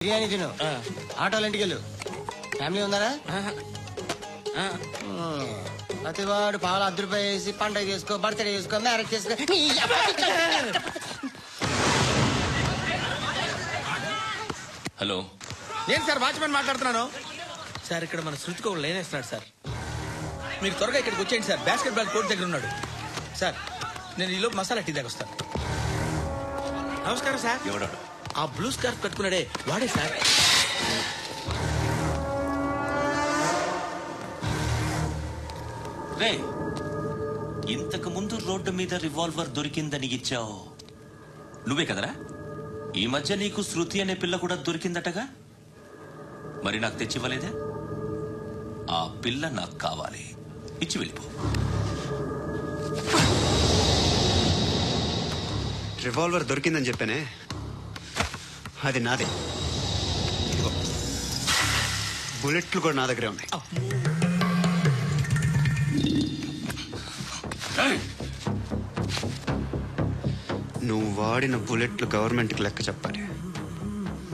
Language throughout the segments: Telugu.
బిర్యానీ తిను, ఆటోలు ఇంటికి వెళ్ళు. ఫ్యామిలీ ఉందారా? ప్రతివాడు పావులు ₹10 వేసి పండగ చేసుకో, బర్త్డే చేసుకో, మ్యారేజ్ చేసుకో. హలో, నేను సార్ వాచ్మెన్ మాట్లాడుతున్నాను. సార్ ఇక్కడ మన శృతికి ఒక లైన్ వేస్తున్నాడు సార్. మీరు త్వరగా ఇక్కడికి వచ్చేయండి సార్. బాస్కెట్ బాల్ కోర్ట్ దగ్గర ఉన్నాడు సార్. నేను ఈలోపు మసాలా టీ దగ్గర వస్తాను. నమస్కారం సార్. ఎవడాడు? ఆ బ్లూ స్కార్ఫ్ కట్టుకున్నాడే వాడే సార్. రే, ఇంతకు ముందు రోడ్డు మీద రివాల్వర్ దొరికిందని ఇచ్చావు నువ్వే కదరా? ఈ మధ్య నీకు శృతి అనే పిల్ల కూడా దొరికిందటగా, మరి నాకు తెచ్చివ్వలేదే? ఆ పిల్ల నాకు కావాలి, ఇచ్చి వెళ్ళిపో. రివాల్వర్ దొరికిందని చెప్పానే, అది నాదే. ఇదిగో, బుల్లెట్లు కూడా నా దగ్గరే ఉన్నాయి. నువ్వు వాడిన బుల్లెట్లు గవర్నమెంట్కి లెక్క చెప్పాలి.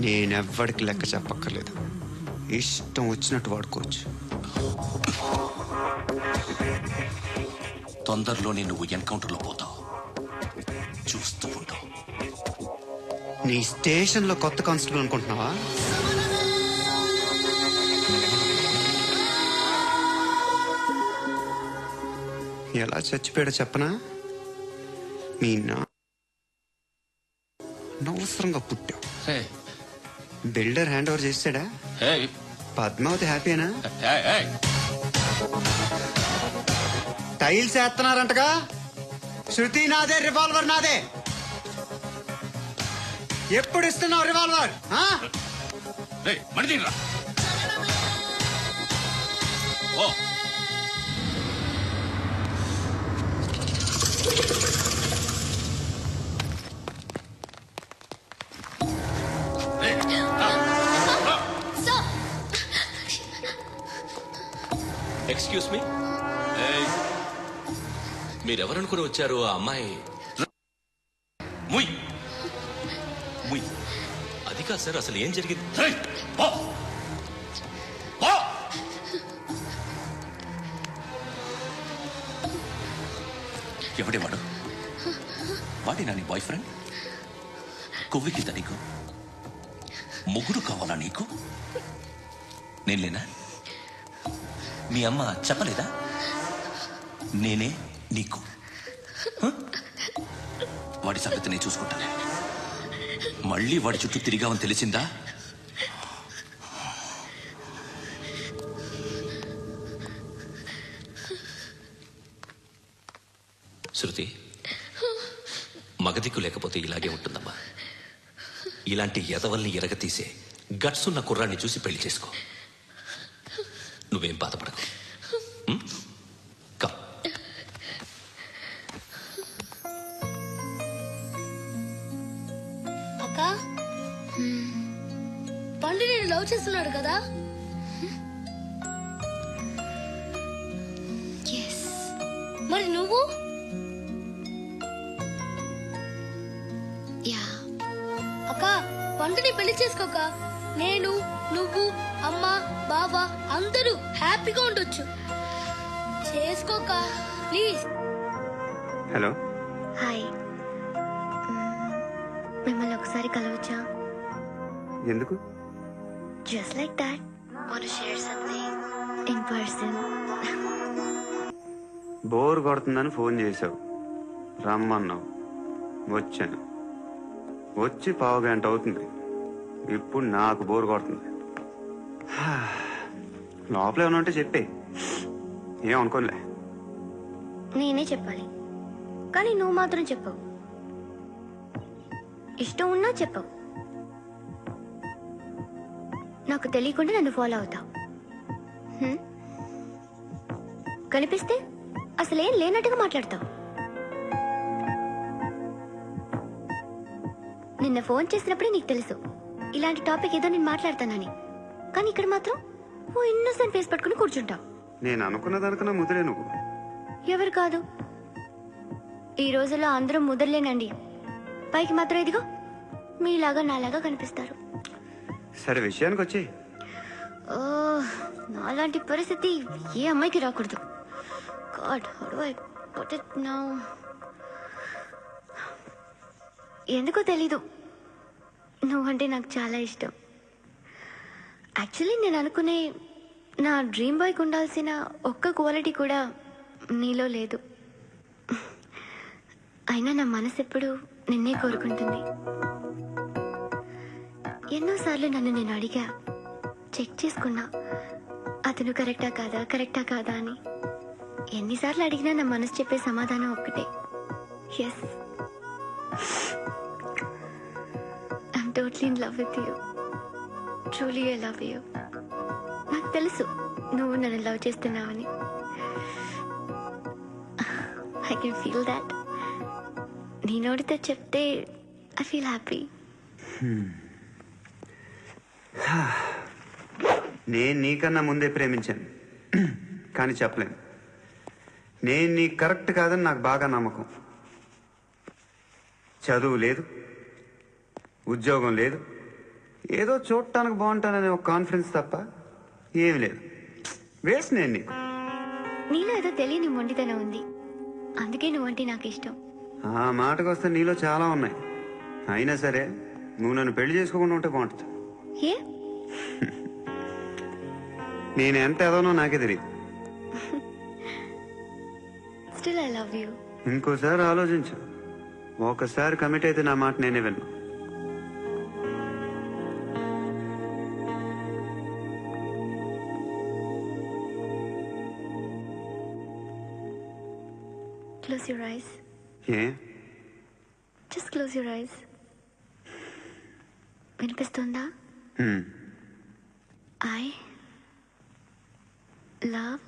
నేనెవ్వడికి లెక్క చెప్పక్కర్లేదు. ఇష్టం వచ్చినట్టు వాడుకోవచ్చు. తొందరలోనే నువ్వు ఎన్కౌంటర్లో పోతావు, చూస్తూ ఉంటావు. నీ స్టేషన్లో కొత్త కానిస్టేబుల్ అనుకుంటున్నావా? ఎలా చచ్చిపోయాడో చెప్పనా? మీ అనవసరంగా పుట్టావు. బిల్డర్ హ్యాండ్ ఓవర్ చేశాడా? పద్మావతి హ్యాపీనా? టైల్స్ వేస్తున్నారంటగా. శృతి నాదే, రివాల్వర్ నాదే. ఎప్పుడు ఇస్తున్నావు రివాల్వర్? ఎక్స్క్యూజ్ మీ, మీరెవరనుకుని వచ్చారు? ఆ అమ్మాయి ముయ్ ముయ్. అది కాదు సార్, అసలు ఏం జరిగింది? ఎవడే వాడు? వాడి నా నీ బాయ్ ఫ్రెండ్? కొవ్వికిందా నీకు? ముగ్గురు కావాలా నీకు? నేను లేనా? మీ అమ్మ చెప్పలేదా నేనే నీకు? వాడి సంగతి నేను చూసుకుంటాను. మళ్ళీ వాడి చుట్టూ తిరిగావని తెలిసిందా? శృతి, మగదిక్కు లేకపోతే ఇలాగే ఉంటుందమ్మా. ఇలాంటి ఎదవల్ని ఎరగతీసే గట్స్ ఉన్న కుర్రాన్ని చూసి పెళ్లి చేసుకో. నువ్వేం బాధపడకు. అక్క, పండు నేను లవ్ చేస్తున్నాడు కదా? మరి నువ్వు? అక్క, పండుని పెళ్లి చేసుకోక నేను, నువ్వు, అమ్మ, బావ అందరూ హ్యాపీగా ఉండొచ్చు. చేసుకోక ప్లీజ్. Hello, hi. మిమ్మల్ని ఒకసారి కలవచ్చా? ఎందుకు? Just like that. Want to share something in person. Bore కొడుతుందని ఫోన్ చేసావు, రమ్మన్నావు, వచ్చాను. వచ్చి 1/2 గంట అవుతుంది. ఇప్పుడు నాకు బోర్ కొడుతుంది. లోపల ఏమన్నా ఉంటే చెప్పే, ఏమనుకోలే. నేనే చెప్పాలి, కానీ నువ్వు మాత్రం చెప్పవు. ఇష్టం ఉన్నా చెప్పవు. నాకు తెలియకుండా నన్ను ఫాలో అవుతావు. కనిపిస్తే అసలేం లేనట్టుగా మాట్లాడతావు. నిన్న ఫోన్ చేసినప్పుడే నీకు తెలుసు ఇలాంటి టాపిక్ ఏదో నేను మాట్లాడతానని. కానీ ఇక్కడ మాత్రం ఓ ఇన్నోసెంట్ ఫేస్ పట్టుకుని కూర్చుంటావు. నేను అనుకున్న దానికన్నా ముదిరే నువ్వు. ఎవరు కాదు, ఈ రోజుల్లో అందరూ ముదరలేనండి. పైకి మాత్రం ఇదిగో మీలాగా నాలాగా కనిపిస్తారు. సరే విషయానికి వచ్చి ఓ, నాలాంటి పరిస్థితి ఏ అమ్మాయికి రాకూడదు. God, how do I put it now? ఎందుకో తెలీదు, నువ్వంటే నాకు చాలా ఇష్టం. యాక్చువల్లీ నేను అనుకునే నా డ్రీమ్ బాయ్కి ఉండాల్సిన ఒక్క క్వాలిటీ కూడా నీలో లేదు. అయినా నా మనసు ఎప్పుడు నిన్నే కోరుకుంటుంది. ఎన్నోసార్లు నన్ను నేను అడిగా, చెక్ చేసుకున్నా అతను కరెక్టా కాదా అని. ఎన్నిసార్లు అడిగినా నా మనసు చెప్పే సమాధానం ఒక్కటే, yes, I'm totally in love with you. Truly I love you. నాకు తెలుసు నువ్వు నన్ను లవ్ చేస్తున్నావని. I can feel that. నీ నోటితో చెప్తే ఐ ఫీల్ హ్యాపీ. నేను నీకన్నా ముందే ప్రేమించాను, కానీ చెప్పలేను. నేను నీకు కరెక్ట్ కాదని నాకు బాగా నమ్మకం. చదువు లేదు, ఉద్యోగం లేదు, ఏదో చూడటానికి బాగుంటాననే ఒక కాన్ఫిడెన్స్ తప్ప ఏమి లేదు. వేస్ట్ నేను నీకు. నీలో ఏదో తెలియని మొండితనం ఉంది, అందుకే నువ్వంటే నాకు ఇష్టం. ఆ మాటకు వస్తే నీలో చాలా ఉన్నాయి. అయినా సరే నువ్వు నన్ను పెళ్లి చేసుకోకుండా ఉంటే బాగుంటుంది. ఏ? నేను ఎంత ఎదవనో నాకే తెలియదు. Still I love you. ఇంకోసారి ఆలోచించు. ఒకసారి కమిట్ అయితే నా మాట నేనే విన్నా. Close your eyes. A? Just close your eyes. వినిపిస్తుందా? I love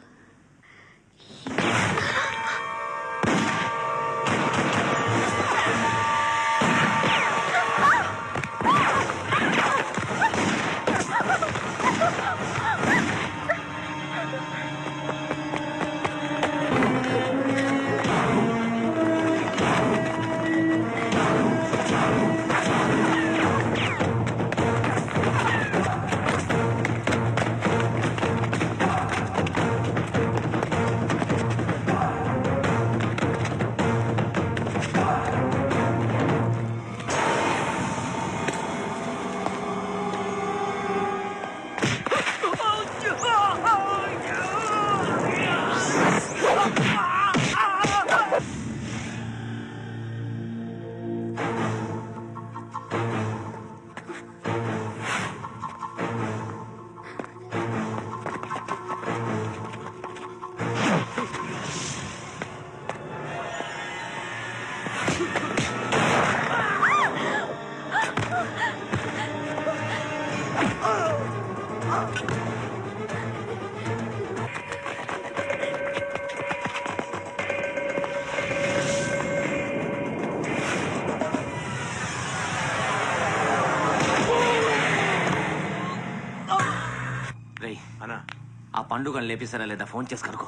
ఆ పండుగను లేపిస్తారా లేదా ఫోన్ చేసి కనుకో.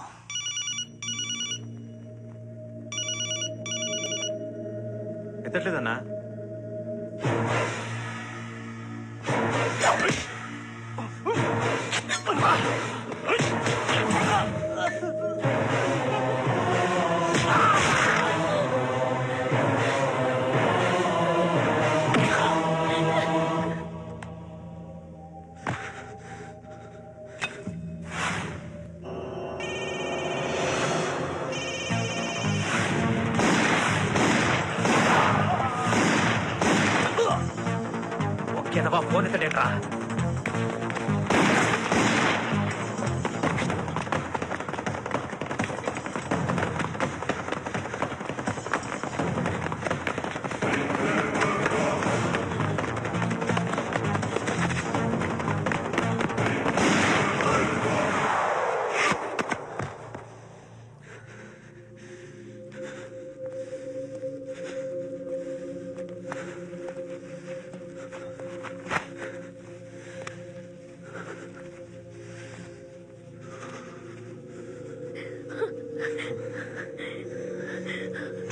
ఎత్తట్లేదన్నా. ఓకేనవా, ఫోన్ ఎత్తడేట్రా.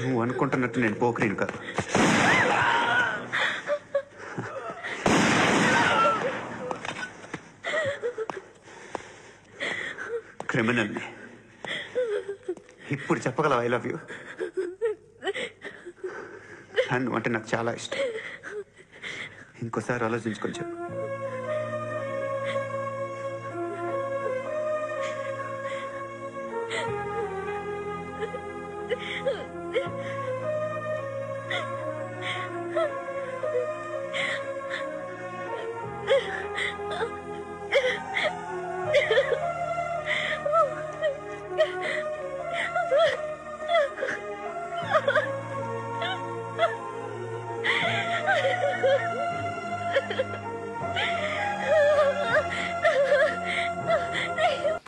నువ్వు అనుకుంటున్నట్టు నేను పోకరీని కాదు. క్రిమినల్ని. ఇప్పుడు చెప్పగలవు ఐ లవ్ యూ? నన్ను అంటే నాకు చాలా ఇష్టం. ఇంకోసారి ఆలోచించుకొని చెప్పు.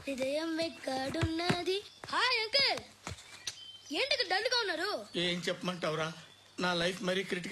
హృదయం ఎక్కడున్నది? హాయ్ అంకుల్, ఏంటి డల్గా ఉన్నారు? ఏం చెప్పమంటావురా, నా లైఫ్ మరీ క్రిటికల్